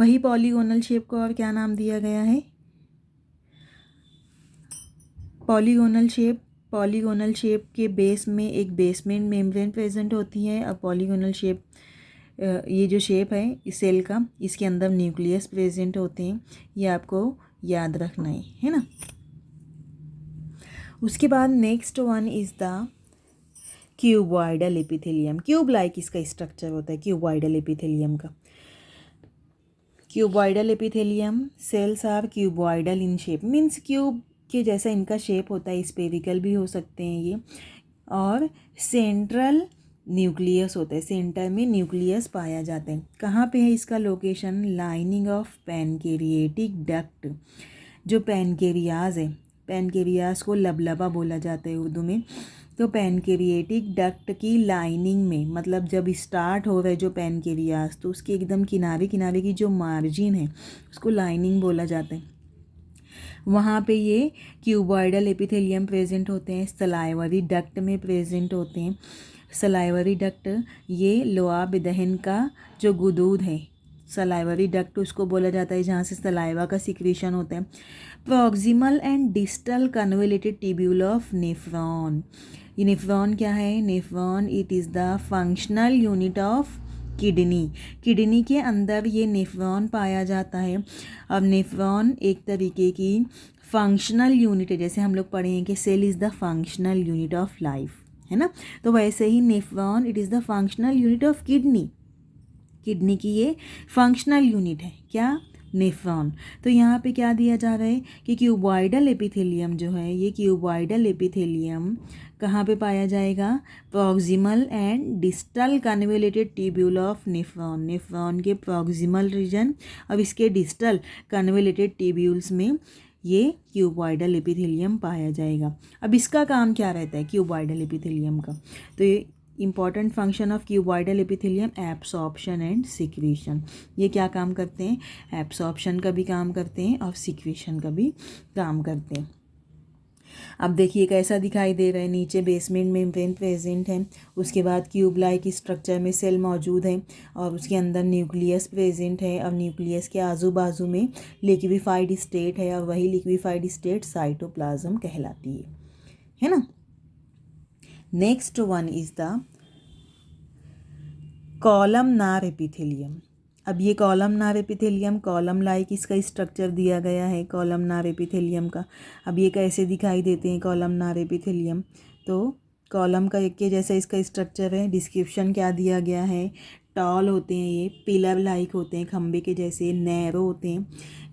वही polygonal shape को और क्या नाम दिया गया है? पॉलीगोनल शेप के बेस में एक बेसमेंट मेम्ब्रेन प्रेजेंट होती है। अब पॉलीगोनल शेप, ये जो शेप है इस सेल का, इसके अंदर न्यूक्लियस प्रेजेंट होते हैं। ये आपको याद रखना है ना। उसके बाद next one is the cuboidal epithelium. Cube like इसका स्ट्रक्चर होता है क्यूबॉइडल एपिथेलियम का। Cuboidal epithelium cells are cuboidal in shape, means cube के जैसा इनका शेप होता है। स्पेरिकल भी हो सकते हैं ये। और सेंट्रल न्यूक्लियस होता है, सेंटर में न्यूक्लियस पाया जाता है। कहाँ पे है इसका location? Lining of pancreatic duct. जो पैनकेरियाज है, पैनकेरियाज को लबलबा बोला जाता है उर्दू में। तो पैनकेरिएटिक डक्ट की लाइनिंग में, मतलब जब स्टार्ट हो रहा है जो पैनकेरियाज, तो उसके एकदम किनारे किनारे की जो मार्जिन है उसको लाइनिंग बोला जाता है। वहाँ पे ये क्यूबॉइडल एपिथेलियम प्रेजेंट होते हैं। सलाइवरी डक्ट में प्रेजेंट होते हैं। सलाइवरी डक्ट ये लोआब दहन का जो गुदूद है, सलाइवरी डक्ट उसको बोला जाता है जहाँ से सलाइवा का सिक्रीशन होता है। Proximal and distal convoluted tubule of nephron. ये नेफ्रॉन क्या है? Nephron it is the functional unit of kidney. Kidney के अंदर ये नेफ्रॉन पाया जाता है। अब नेफ्रॉन एक तरीके की फंक्शनल यूनिट है, जैसे हम लोग पढ़े हैं कि cell is the functional unit of life, है ना। तो वैसे ही nephron it is the functional unit of kidney. Kidney की ये फंक्शनल यूनिट है क्या? नेफ्रॉन। तो यहाँ पे क्या दिया जा रहा है कि क्यूबॉइडल एपिथेलियम जो है, ये क्यूबॉइडल एपिथेलियम कहाँ पे पाया जाएगा? Proximal and distal convoluted tubule of nephron. Nephron के प्रॉक्सिमल रीजन और इसके डिस्टल कन्वोल्यूटेड ट्यूब्यूल्स में ये क्यूबॉइडल एपिथेलियम पाया जाएगा। अब इसका काम क्या रहता है क्यूबॉइडल एपिथेलियम का? तो ये important function of cuboidal epithelium absorption and secretion. ये क्या काम करते हैं? एब्सॉर्प्शन का भी काम करते हैं और सिक्रीशन का भी काम करते हैं। अब देखिए कैसा दिखाई दे रहा है। नीचे बेसमेंट मेम्ब्रेन प्रेजेंट है, उसके बाद क्यूब लाइक स्ट्रक्चर में सेल मौजूद है और उसके अंदर न्यूक्लियस प्रेजेंट है। और न्यूक्लियस के आजू बाजू में लिक्विफाइड स्टेट है और वही लिक्विफाइड स्टेट साइटोप्लाज्म कहलाती है ना। Next one is the columnar epithelium. अब ये कॉलमनार एपिथेलियम, कॉलम लाइक इसका स्ट्रक्चर दिया गया है कॉलमनार एपिथेलियम का। अब ये कैसे दिखाई देते हैं कॉलमनार एपिथेलियम? तो कॉलम का एक के जैसा इसका स्ट्रक्चर है। डिस्क्रिप्शन क्या दिया गया है? टॉल होते हैं, ये पिलर लाइक होते हैं, खंबे के जैसे, नैरो होते हैं।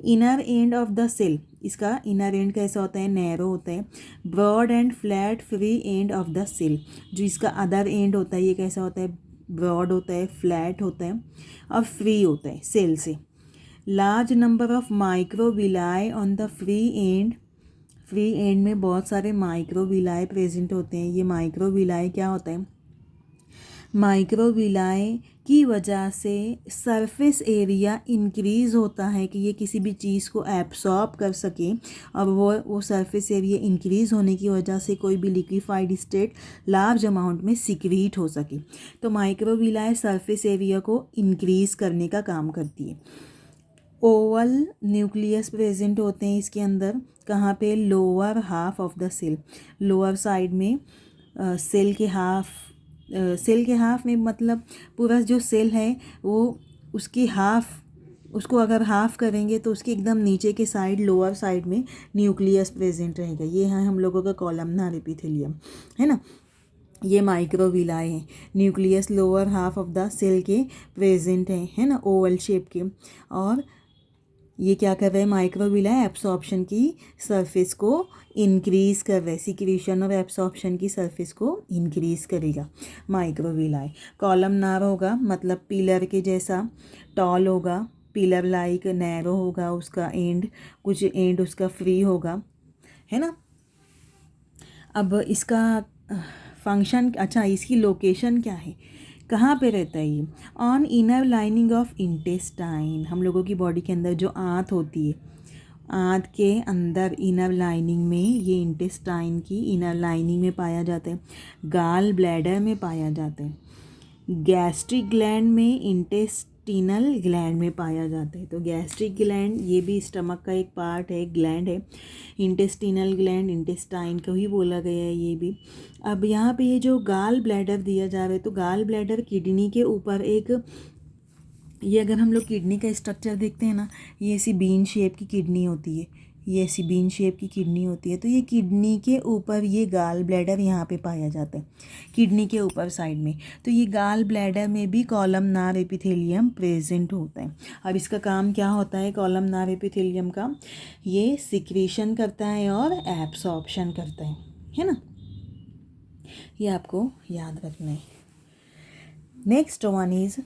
Inner end of the cell, इसका इनर एंड कैसा होता है? नैरो होता है। Broad end flat free end of the cell, जो इसका अदर एंड होता है ये कैसा होता है? ब्रॉड होता है, फ्लैट होता है और फ्री होता है सेल से। Large number of microvilli on the free and, free end में बहुत सारे माइक्रोविलाई प्रेजेंट होते हैं। ये माइक्रोविलाई क्या होता है? माइक्रोविलाई की वजह से सरफेस एरिया इंक्रीज़ होता है कि ये किसी भी चीज़ को एब्सॉर्ब कर सके और वो सरफेस एरिया इंक्रीज़ होने की वजह से कोई भी लिक्विफाइड स्टेट लार्ज अमाउंट में सिक्रीट हो सके। तो माइक्रोविलाई सरफेस एरिया को इंक्रीज़ करने का काम करती है। ओवल न्यूक्लियस प्रेजेंट होते हैं इसके अंदर। कहाँ पे? Lower half of the cell, lower side में सेल के हाफ में, मतलब पूरा जो सेल है वो उसकी हाफ, उसको अगर हाफ करेंगे तो उसके एकदम नीचे के साइड, लोअर साइड में न्यूक्लियस प्रेजेंट रहेगा। ये है हम लोगों का कॉलमनार एपिथेलियम, है ना। ये माइक्रोविलाई हैं। Nucleus lower half of the cell के प्रेजेंट है ना, ओवल शेप के। और ये क्या कर रहे हैं? माइक्रोविलाई एब्सॉर्प्शन की सरफेस को इंक्रीज़ कर रहे हैं। सिक्रीशन और एब्सॉर्प्शन की सरफेस को इंक्रीज़ करेगा माइक्रोविलाई। कॉलमनार होगा मतलब पिलर के जैसा, टॉल होगा, पिलर लाइक, नैरो होगा उसका एंड, कुछ एंड उसका फ्री होगा, है ना। अब इसका फंक्शन, अच्छा इसकी लोकेशन क्या है, कहाँ पे रहता है ये? On inner lining of intestine. हम लोगों की बॉडी के अंदर जो आंत होती है, आंत के अंदर इनर लाइनिंग में, ये इंटेस्टाइन की इनर लाइनिंग में पाया जाता है। गाल ब्लैडर में पाया जाता है। गैस्ट्रिक ग्लैंड में इंटेस्टिनल ग्लैंड में पाया जाता है। तो गैस्ट्रिक ग्लैंड ये भी स्टमक का एक पार्ट है, ग्लैंड है। इंटेस्टिनल ग्लैंड, इंटेस्टाइन को ही बोला गया है ये भी। अब यहाँ पे ये जो गाल ब्लैडर दिया जा रहा है, तो गाल ब्लैडर किडनी के ऊपर एक, ये अगर हम लोग किडनी का स्ट्रक्चर देखते हैं ना, ये ऐसी बीन शेप की किडनी होती है, ये ऐसी बीन शेप की किडनी होती है। तो ये किडनी के ऊपर ये गाल ब्लैडर यहाँ पे पाया जाता है, किडनी के ऊपर साइड में। तो ये गाल ब्लैडर में भी कॉलमनार एपिथेलियम प्रेजेंट होता है। अब इसका काम क्या होता है कॉलमनार एपिथेलियम का? ये सिक्रीशन करता है और एब्सॉर्प्शन करता है ना। ये आपको याद रखना है। Next one is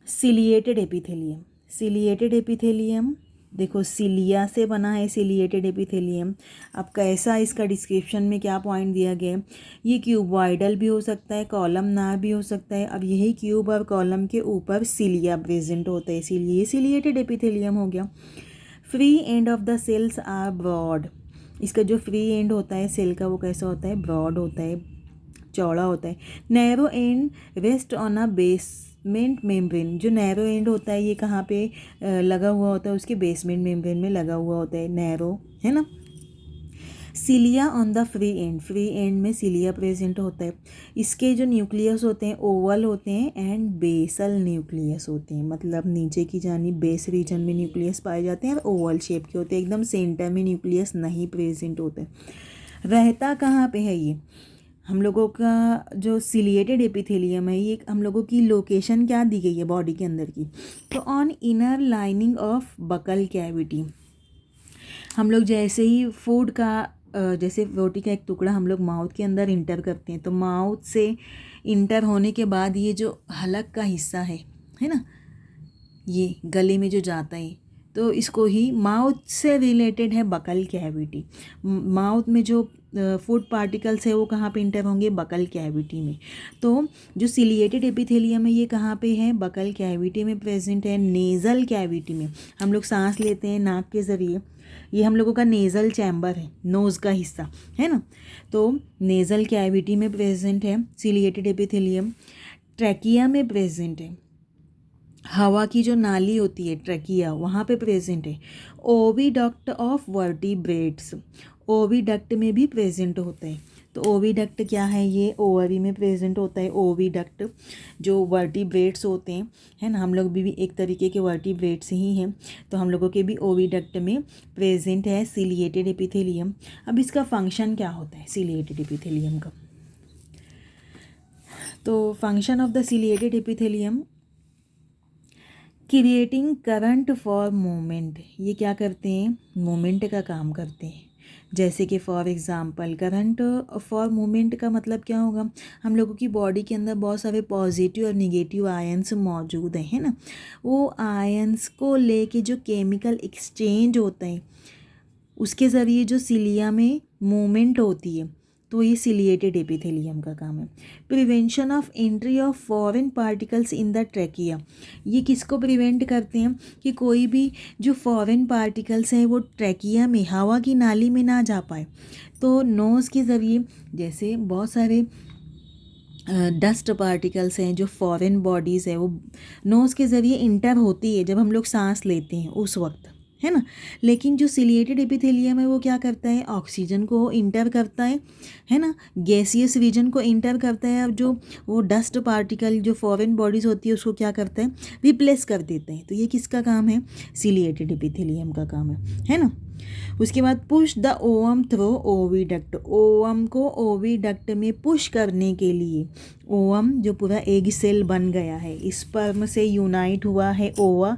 ciliated epithelium. Ciliated epithelium देखो सिलिया से बना है सिलिएटेड एपिथेलियम। अब कैसा, इसका डिस्क्रिप्शन में क्या पॉइंट दिया गया है? ये क्यूबॉइडल भी हो सकता है, कॉलमनार भी हो सकता है। अब यही क्यूब और कॉलम के ऊपर सिलिया प्रेजेंट होता है, इसीलिए ये सिलिएटेड एपिथेलियम हो गया। Free end of the cells are broad. इसका जो फ्री एंड होता है सेल का वो कैसा होता है? ब्रॉड होता है, चौड़ा होता है। Narrow and rest on a basement membrane. जो नैरो एंड होता है ये कहाँ पे लगा हुआ होता है? उसके बेसमेंट मेम्ब्रेन में लगा हुआ होता है, नैरो, है ना। Cilia on the free and, free end में सिलिया प्रेजेंट होता है। इसके जो न्यूक्लियस होते हैं ओवल होते हैं एंड बेसल न्यूक्लियस होते हैं, मतलब नीचे की जानी बेस रीजन में न्यूक्लियस पाए जाते हैं और ओवल शेप के होते हैं, एकदम सेंटर में न्यूक्लियस नहीं प्रेजेंट होते। रहता कहाँ पे है ये? हम लोगों का जो सिलिएटेड एपिथेलियम है ये हम लोगों की लोकेशन क्या दी गई है बॉडी के अंदर की? तो on inner lining of buccal cavity. हम लोग जैसे ही फूड का जैसे रोटी का एक टुकड़ा हम लोग माउथ के अंदर इंटर करते हैं, तो माउथ से इंटर होने के बाद ये जो हलक का हिस्सा है ना, ये गले में जो जाता है, तो इसको ही माउथ से रिलेटेड है बकल कैविटी। माउथ में जो फूड पार्टिकल्स है वो कहाँ पे इंटर होंगे? बकल कैविटी में। तो जो सिलिएटेड एपिथेलियम है ये कहाँ पे है? बकल कैविटी में प्रेजेंट है, नेज़ल कैविटी में। हम लोग सांस लेते हैं नाक के ज़रिए, ये हम लोगों का नेज़ल चैम्बर है, नोज़ का हिस्सा है ना। तो नेज़ल कैविटी में प्रेजेंट है सिलिएटेड एपिथेलियम। ट्रैकिया में प्रेजेंट है, हवा की जो नाली होती है ट्रैकिया, वहाँ पे प्रेजेंट है। ओविडक्ट ऑफ वर्टिब्रेट्स, ओविडक्ट में भी प्रेजेंट होता है। तो ओविडक्ट क्या है? ये ओवरी में प्रेजेंट होता है ओविडक्ट, जो वर्टिब्रेट्स होते हैं, है ना। हम लोग भी एक तरीके के वर्टिब्रेट्स ही हैं, तो हम लोगों के भी ओविडक्ट में प्रेजेंट है सिलिएटेड एपिथेलियम। अब इसका फंक्शन क्या होता है सिलिएटेड एपिथेलियम का? तो function of the ciliated epithelium, creating current for moment. ये क्या करते हैं? मोमेंट का काम करते हैं। जैसे कि for example current for moment का मतलब क्या होगा? हम लोगों की बॉडी के अंदर बहुत सारे पॉजिटिव और निगेटिव आयंस मौजूद हैं, है ना। वो आयंस को लेके जो केमिकल एक्सचेंज होता है उसके ज़रिए जो सिलिया में मूवमेंट होती है, तो ये सिलिएटेड एपिथेलियम का काम है। Prevention of entry of foreign particles in the trachea. ये किसको प्रिवेंट करते हैं? कि कोई भी जो फॉरेन पार्टिकल्स हैं वो ट्रैकिया में, हवा की नाली में ना जा पाए। तो नोज़ के ज़रिए जैसे बहुत सारे डस्ट पार्टिकल्स हैं जो फॉरेन बॉडीज़ है वो नोज़ के ज़रिए इंटर होती है जब हम लोग सांस लेते हैं उस वक्त, है ना। लेकिन जो सिलिएटेड एपिथेलियम है वो क्या करता है? ऑक्सीजन को इंटर करता है ना, गैसियस रीजन को इंटर करता है। अब जो वो डस्ट पार्टिकल जो फॉरेन बॉडीज़ होती है उसको क्या करता है? रिप्लेस कर देते हैं। तो ये किसका काम है? सिलिएटेड एपिथेलियम का काम है ना। उसके बाद push the ovum through oviduct. Ovum को ओविडक्ट में पुश करने के लिए, ओवम जो पूरा एग सेल बन गया है, स्पर्म से यूनाइट हुआ है ओवा,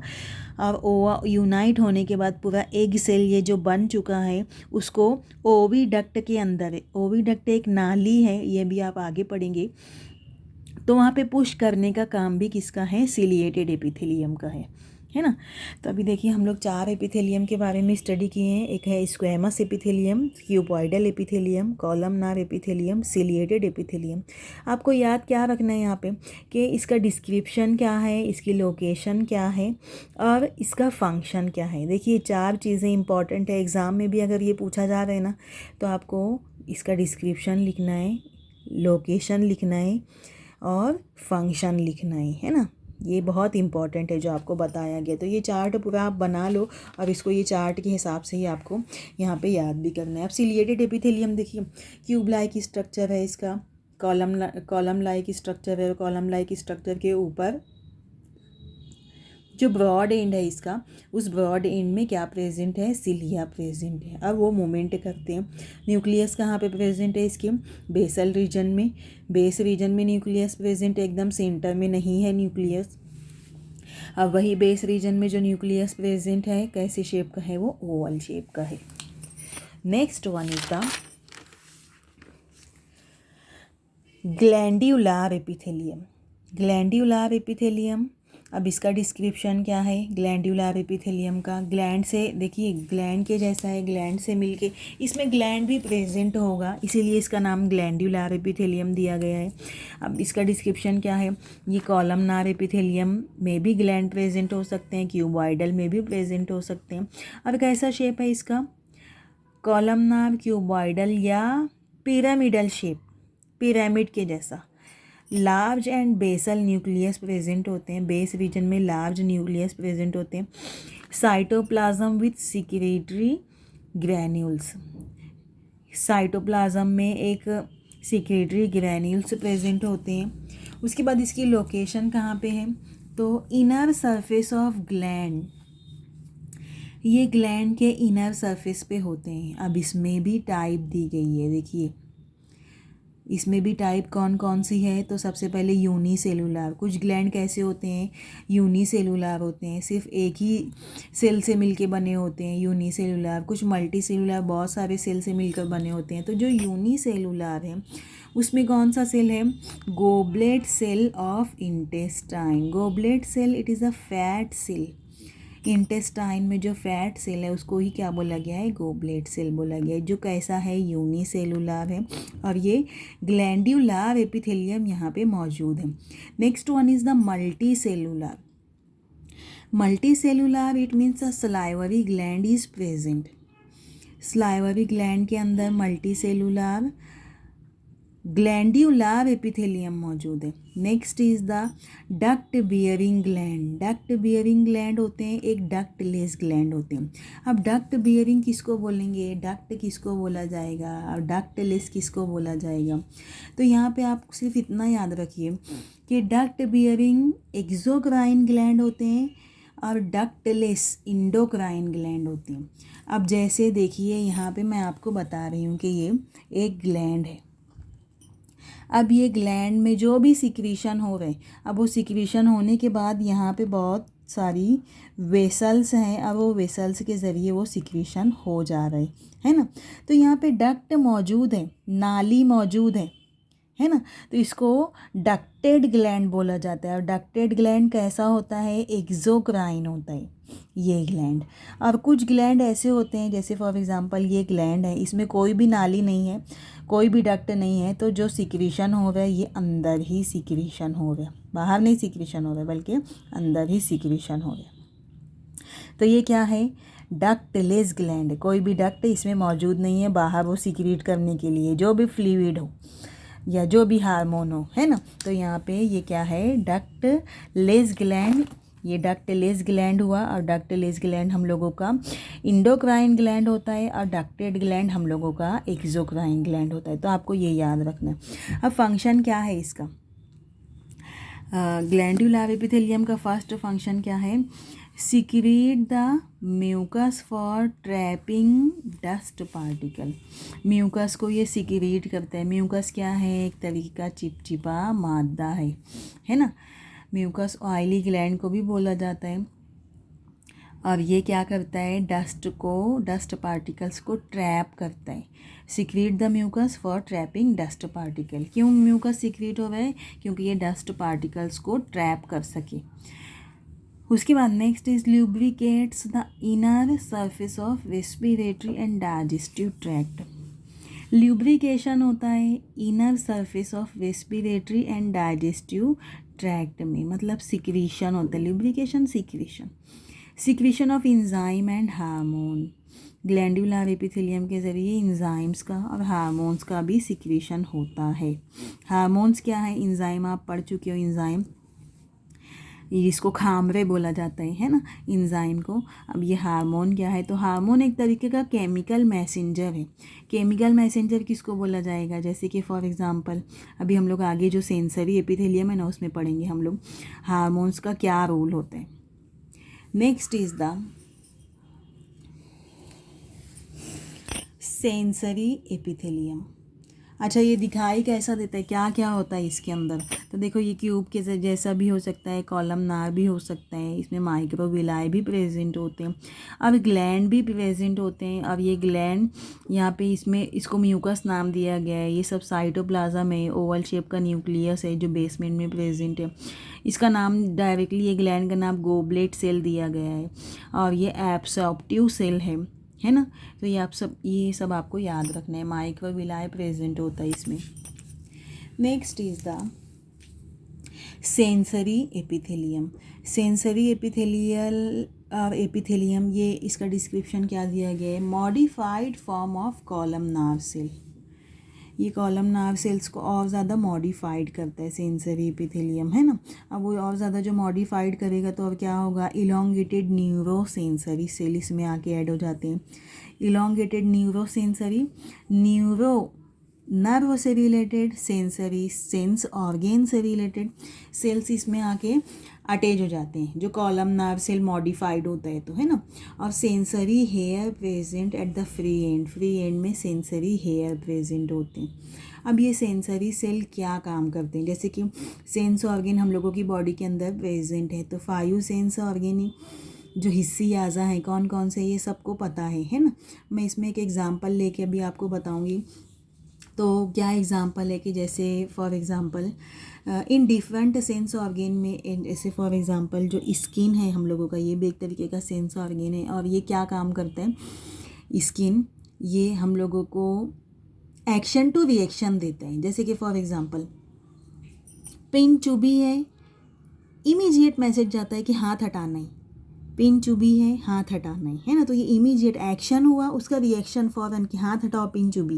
और ओवा यूनाइट होने के बाद पूरा एग सेल ये जो बन चुका है उसको ओविडक्ट के अंदर है। ओविडक्ट एक नाली है, ये भी आप आगे पढ़ेंगे। तो वहाँ पे पुश करने का काम भी किसका है? सिलिएटेड एपिथेलियम का है ना। तो अभी देखिए हम लोग 4 एपिथेलियम के बारे में स्टडी किए हैं। एक है squamous epithelium, cuboidal epithelium, columnar epithelium, ciliated epithelium. आपको याद क्या रखना है यहाँ पे कि इसका डिस्क्रिप्शन क्या है, इसकी लोकेशन क्या है और इसका फंक्शन क्या है। देखिए 4 चीज़ें इंपॉर्टेंट है, एग्ज़ाम में भी अगर ये पूछा जा रहा है ना तो आपको इसका डिस्क्रिप्शन लिखना है, लोकेशन लिखना है और फंक्शन लिखना है ना। ये बहुत इंपॉर्टेंट है जो आपको बताया गया। तो ये चार्ट पूरा आप बना लो और इसको ये चार्ट के हिसाब से ही आपको यहाँ पे याद भी करना है। अब सिलिएटेड एपिथेलियम देखिए, क्यूब लाइक स्ट्रक्चर है इसका, कॉलम लाइक स्ट्रक्चर है, और कॉलम लाइक स्ट्रक्चर के ऊपर जो ब्रॉड एंड है इसका, उस ब्रॉड एंड में क्या प्रेजेंट है, सिलिया प्रेजेंट है। अब वो मूवमेंट करते हैं। न्यूक्लियस कहाँ पे प्रेजेंट है इसके, बेसल रीजन में, बेस रीजन में न्यूक्लियस प्रेजेंट है, एकदम सेंटर में नहीं है न्यूक्लियस। अब वही बेस रीजन में जो न्यूक्लियस प्रेजेंट है कैसे शेप का है, वो ओवल शेप का है। Next one is the glandular epithelium. Glandular epithelium, अब इसका डिस्क्रिप्शन क्या है ग्लैंड्यूलर एपिथेलियम का। ग्लैंड से देखिए, ग्लैंड के जैसा है, ग्लैंड से मिलके इसमें ग्लैंड भी प्रेजेंट होगा, इसीलिए इसका नाम ग्लैंड्यूलर एपिथेलियम दिया गया है। अब इसका डिस्क्रिप्शन क्या है, ये कॉलमनार एपिथेलियम में भी ग्लैंड प्रेजेंट हो सकते हैं, क्यूबॉइडल में भी प्रेजेंट हो सकते हैं। अब कैसा शेप है इसका, कॉलमनार, क्यूबॉइडल या पिरामिडल शेप, पिरामिड के जैसा। Large and basal nucleus present होते हैं, बेस रीजन में लार्ज न्यूक्लियस प्रेजेंट होते हैं। Cytoplasm with secretory granules, cytoplasm में एक सिक्रेटरी ग्रैन्यूल्स प्रेजेंट होते हैं। उसके बाद इसकी लोकेशन कहाँ पे है, तो इनर सरफेस ऑफ ग्लैंड, ये ग्लैंड के इनर सरफेस पे होते हैं। अब इसमें भी टाइप दी गई है, देखिए इसमें भी टाइप कौन कौन सी है, तो सबसे पहले यूनिसेलुलर, कुछ ग्लैंड कैसे होते हैं, यूनिसेलुलर होते हैं, सिर्फ एक ही सेल से मिलके बने होते हैं यूनिसेलुलर। कुछ मल्टी सेलुलर, बहुत सारे सेल से मिलकर बने होते हैं। तो जो यूनिसेलुलर है उसमें कौन सा सेल है, goblet cell of intestine. Goblet cell it is a fat cell, intestine में जो फैट सेल है उसको ही क्या बोला गया है, गोबलेट सेल बोला गया है, जो कैसा है, यूनिसेलुलर है। और ये ग्लैंड्यूलर एपिथेलियम यहाँ पे मौजूद है। Next one is the multi cellular. Multi cellular it means a salivary gland is present. Salivary gland के अंदर मल्टी सेलुलर ग्लैंड्यूलर एपिथेलियम मौजूद है। Next is the duct bearing gland. Duct bearing gland होते हैं, एक डक्टलेस ग्लैंड होते हैं। अब डक्ट बियरिंग किसको बोलेंगे, डक्ट किसको बोला जाएगा और डक्टलेस किसको बोला जाएगा। तो यहाँ पे आप सिर्फ इतना याद रखिए कि डक्ट बियरिंग एक्सोक्राइन ग्लैंड होते हैं और डक्टलेस इंडोक्राइन ग्लैंड होते हैं। अब जैसे देखिए यहाँ पे मैं आपको बता रही हूँ कि ये एक ग्लैंड है। अब ये ग्लैंड में जो भी सिक्रीशन हो रहे, अब वो सिक्रीशन होने के बाद यहाँ पे बहुत सारी वेसल्स हैं, अब वो वेसल्स के ज़रिए वो सिक्रीशन हो जा रहे है ना। तो यहाँ पे डक्ट मौजूद है, नाली मौजूद है ना, तो इसको डक्टेड ग्लैंड बोला जाता है। और डक्टेड ग्लैंड कैसा होता है, एक्सोक्राइन होता है ये ग्लैंड। और कुछ ग्लैंड ऐसे होते हैं, जैसे फॉर एग्जांपल ये ग्लैंड है, इसमें कोई भी नाली नहीं है, कोई भी डक्ट नहीं है, तो जो सिक्रीशन हो रहा है ये अंदर ही सिक्रीशन हो रहा है, बाहर नहीं सिक्रीशन हो रहा है बल्कि अंदर ही सिक्रीशन हो रहा है। तो ये क्या है, डक्टलेस ग्लैंड है, कोई भी डक्ट इसमें मौजूद नहीं है बाहर वो सिक्रीट करने के लिए, जो भी फ्लूइड हो या जो भी हार्मोन हो, है ना। तो यहाँ पे ये क्या है, डक्टलेस ग्लैंड, ये डक्टलेस ग्लैंड हुआ। और डक्टलेस ग्लैंड हम लोगों का इंडोक्राइन ग्लैंड होता है और डक्टेड ग्लैंड हम लोगों का एक्सोक्राइन ग्लैंड होता है। तो आपको ये याद रखना है। अब फंक्शन क्या है इसका, ग्लैंड्यूलर एपिथेलियम का फर्स्ट फंक्शन क्या है, secrete the mucus for trapping dust particle. Mucus को ये सिक्रीट करता है। म्यूकस क्या है, एक तरीके का चिपचिपा मादा है ना। म्यूकस ऑयली ग्लैंड को भी बोला जाता है। और ये क्या करता है, डस्ट पार्टिकल्स को ट्रैप करता है। Secrete the mucus for trapping dust particle. क्यों म्यूकस सिक्रीट हो रहा है, क्योंकि ये डस्ट पार्टिकल्स को ट्रैप कर सके। उसके बाद next is lubricates the inner surface of respiratory and digestive tract. Lubrication होता है inner surface of respiratory and digestive tract में, मतलब सिक्रीशन होता है, lubrication secretion of enzyme and hormone. Glandular epithelium के ज़रिए इंजाइम्स का और हार्मोन्स का भी सिक्रीशन होता है। हार्मोन्स क्या है, इंजाइम आप पढ़ चुके हो, इंजाइम इसको खामरे बोला जाता है ना इंजाइम को। अब ये हार्मोन क्या है, तो हार्मोन एक तरीके का केमिकल मैसेंजर है। केमिकल मैसेंजर किसको बोला जाएगा, जैसे कि फॉर एग्जांपल अभी हम लोग आगे जो सेंसरी एपिथेलियम है ना उसमें पढ़ेंगे हम लोग हार्मोन्स का क्या रोल होता है। Next is the sensory epithelium. अच्छा, ये दिखाई कैसा देता है, क्या क्या होता है इसके अंदर, तो देखो ये क्यूब के जैसा भी हो सकता है, कॉलमनार भी हो सकता है, इसमें माइक्रोविलाई भी प्रेजेंट होते हैं, अब ग्लैंड भी प्रेजेंट होते हैं। अब ये ग्लैंड यहाँ पे इसमें इसको म्यूकस नाम दिया गया है। ये सब साइटोप्लाज्म है, ओवल शेप का न्यूक्लियस है जो बेसमेंट में प्रेजेंट है। इसका नाम डायरेक्टली ये ग्लैंड का नाम गोबलेट सेल दिया गया है और ये एब्सॉर्प्टिव सेल है ना। तो ये सब आपको याद रखना है, माइक्रोविलाई प्रेजेंट होता है इसमें। Next is the sensory epithelium. Sensory epithelium ये इसका डिस्क्रिप्शन क्या दिया गया है, modified form of columnar cell. ये कॉलमनार सेल्स को और ज़्यादा मॉडिफाइड करता है सेंसरी एपिथेलियम, है ना। अब वो और ज़्यादा जो मॉडिफाइड करेगा तो अब क्या होगा, इलोंगेटेड न्यूरोसेंसरी सेल इसमें आके ऐड हो जाते हैं। इलोंगेटेड न्यूरोसेंसरी, न्यूरो नर्व से रिलेटेड, सेंसरी सेंस ऑर्गेन से रिलेटेड सेल्स इसमें आके अटैच हो जाते हैं, जो कॉलमनार सेल मॉडिफाइड होता है तो, है ना। और sensory hair present at the free end में सेंसरी हेयर प्रेजेंट होते हैं। अब ये सेंसरी सेल क्या काम करते हैं, जैसे कि सेंस ऑर्गेन हम लोगों की बॉडी के अंदर प्रेजेंट है, तो 5 सेंस ऑर्गेन जो हिस्सी आज़ा हैं कौन कौन से, ये सबको पता है ना। मैं इसमें एक एग्जांपल लेके अभी आपको बताऊंगी। तो क्या एग्जांपल है कि जैसे for example in different sense organ में, जैसे फॉर एग्जांपल जो स्किन है हम लोगों का, ये भी एक तरीके का सेंस ऑर्गेन है। और ये क्या काम करता है, स्किन ये हम लोगों को एक्शन टू रिएक्शन देता है। जैसे कि फॉर एग्जांपल पिन चुभी है, इमीडिएट मैसेज जाता है कि हाथ हटाना है, पिन चुभी है हाथ हटाना है ना। तो ये इमीडिएट एक्शन हुआ, उसका रिएक्शन फ़ौरन कि हाथ हटाओ पिन चुभी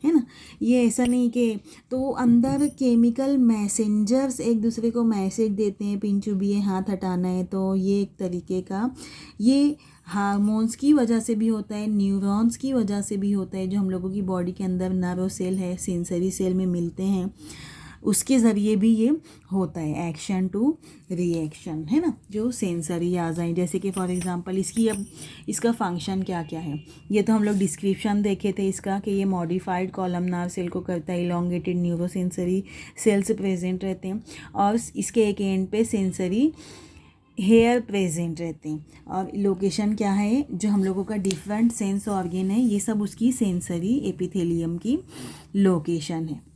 है ना। ये ऐसा नहीं कि, तो अंदर केमिकल मैसेंजर्स एक दूसरे को मैसेज देते हैं, पिन चुभी है हाथ हटाना है। तो ये एक तरीके का ये हार्मोन्स की वजह से भी होता है, न्यूरॉन्स की वजह से भी होता है, जो हम लोगों की बॉडी के अंदर नर्व सेल है, सेंसरी सेल में मिलते हैं, उसके ज़रिए भी ये होता है एक्शन टू रिएक्शन, है ना, जो सेंसरी आ जाए। जैसे कि फॉर एग्जांपल इसका फंक्शन क्या क्या है, ये तो हम लोग डिस्क्रिप्शन देखे थे इसका कि ये मॉडिफाइड कॉलमनार सेल को करता है, इलोंगेटेड न्यूरोसेंसरी सेल्स प्रेजेंट रहते हैं और इसके एक एंड पे सेंसरी हेयर प्रेजेंट रहते हैं। और लोकेशन क्या है, जो हम लोगों का डिफरेंट सेंस ऑर्गेन है, ये सब उसकी सेंसरी एपिथेलियम की लोकेशन है।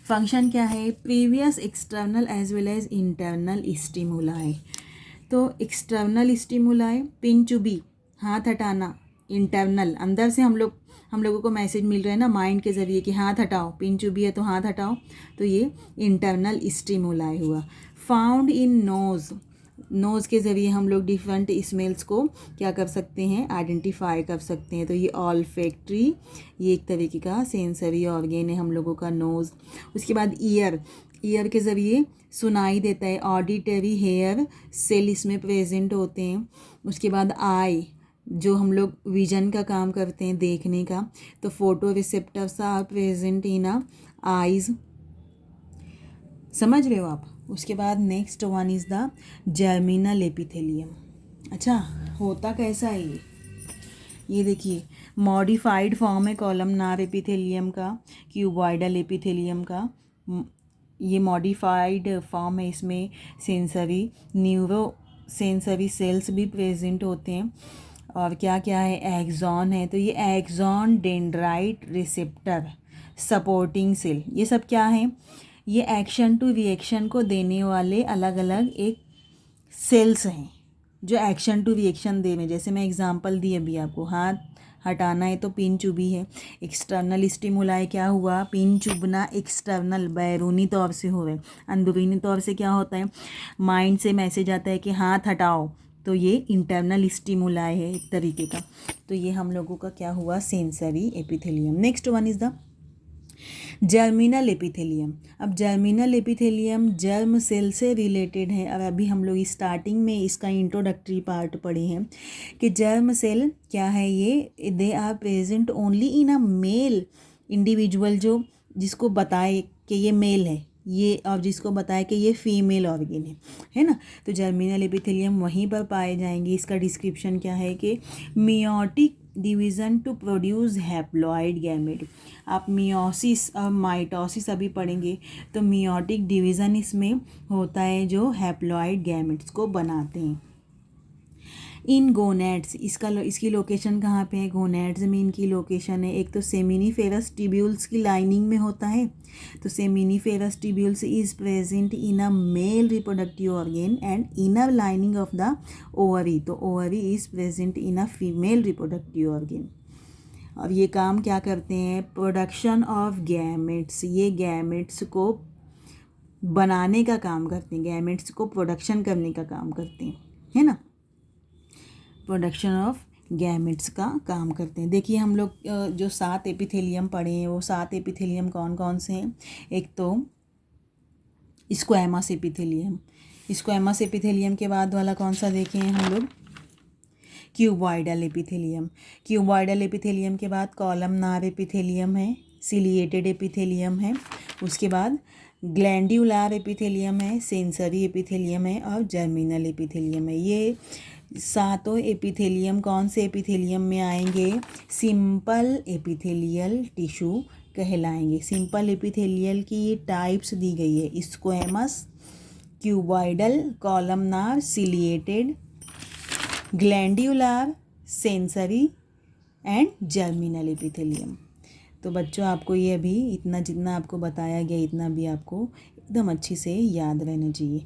फंक्शन क्या है, previous external as well as internal stimuli. तो एक्सटर्नल स्टिमुलाई पिन चुभी हाथ हटाना, इंटरनल अंदर से हम लोगों को मैसेज मिल रहा है ना माइंड के ज़रिए कि हाथ हटाओ, पिन चुभी है तो हाथ हटाओ, तो ये इंटरनल स्टिमुलाई हुआ। फाउंड इन नोज़ के ज़रिए हम लोग डिफरेंट स्मेल्स को क्या कर सकते हैं, आइडेंटिफाई कर सकते हैं। तो ये ऑल्फैक्टरी, ये एक तरीके का सेंसरी ऑर्गेन है हम लोगों का नोज़। उसके बाद ईयर के ज़रिए सुनाई देता है, ऑडिटरी हेयर सेल इसमें प्रेजेंट होते हैं। उसके बाद आई, जो हम लोग विजन का काम करते हैं, देखने का, तो photo receptors are present in eyes, समझ रहे हो आप। उसके बाद next one is the germinal epithelium. अच्छा, होता कैसा है ये देखिए, मॉडिफाइड फॉर्म है कॉलमनार एपिथेलियम का, क्यूबॉइडल एपिथेलियम का, ये मॉडिफाइड फॉर्म है। इसमें सेंसरी सेल्स भी प्रेजेंट होते हैं। और क्या क्या है, एक्सॉन है, तो ये axon, dendrite, receptor, supporting cell, ये सब क्या है, ये एक्शन टू रिएक्शन को देने वाले अलग अलग एक सेल्स हैं जो एक्शन टू रिएक्शन दे रहे। जैसे मैं एग्जांपल दी अभी आपको, हाथ हटाना है तो पिन चुभी है, एक्सटर्नल स्टिमुलाई क्या हुआ, पिन चुभना एक्सटर्नल बैरूनी तौर से हो रहे, अंदरूनी तौर से क्या होता है, माइंड से मैसेज आता है कि हाथ हटाओ, तो ये इंटरनल स्टिमुलाई है एक तरीके का। तो ये हम लोगों का क्या हुआ, sensory epithelium. Next one is the germinal epithelium. अब जर्मिनल एपिथेलियम जर्म सेल से रिलेटेड है। और अभी हम लोग स्टार्टिंग में इसका इंट्रोडक्टरी पार्ट पढ़े हैं कि जर्म सेल क्या है, ये they are present only in a male individual, जो जिसको बताए कि ये मेल है ये, और जिसको बताया कि ये फीमेल ऑर्गेन है ना। तो जर्मिनल एपिथेलियम वहीं पर पाए जाएंगे। इसका डिस्क्रिप्शन क्या है कि meiotic division to produce haploid gamete. आप मियोसिस और माइटोसिस अभी पढ़ेंगे, तो मियोटिक डिवीज़न इसमें होता है जो हैप्लॉइड गैमेट्स को बनाते हैं। इन गोनेड्स, इसकी लोकेशन कहाँ पे है, गोनेड्स में इनकी लोकेशन है। एक तो सेमिनिफेरस ट्यूब्यूल्स की लाइनिंग में होता है, तो seminiferous tubules is present in a male reproductive organ and inner lining of the ovary, तो ovary is present in a female reproductive organ. और ये काम क्या करते हैं, प्रोडक्शन ऑफ गैमेट्स, ये गैमेट्स को बनाने का काम करते हैं, गैमेट्स को प्रोडक्शन करने का काम करते हैं, है ना, प्रोडक्शन ऑफ गैमेट्स का काम करते हैं। देखिए हम लोग जो 7 एपिथेलियम पढ़े हैं, वो 7 एपिथेलियम कौन कौन से हैं। एक तो स्क्वैमस एपिथेलियम, स्क्वैमस एपिथेलियम के बाद वाला कौन सा देखे हैं हम लोग, क्यूबॉइडल एपिथेलियम। क्यूबॉइडल एपिथेलियम के बाद कॉलमनार एपिथेलियम है, सिलिएटेड एपिथेलियम है, उसके बाद ग्लैंड्यूलर एपिथेलियम है, सेंसरी एपिथेलियम है और जर्मिनल एपिथेलियम है। ये 7 एपिथेलियम कौन से एपिथेलियम में आएंगे, सिंपल एपिथेलियल टिश्यू कहलाएंगे। सिंपल एपिथेलियल की ये टाइप्स दी गई है, squamous, cuboidal, columnar, ciliated, glandular, sensory and germinal epithelium. तो बच्चों आपको ये अभी इतना जितना आपको बताया गया इतना भी आपको एकदम अच्छी से याद रहना चाहिए।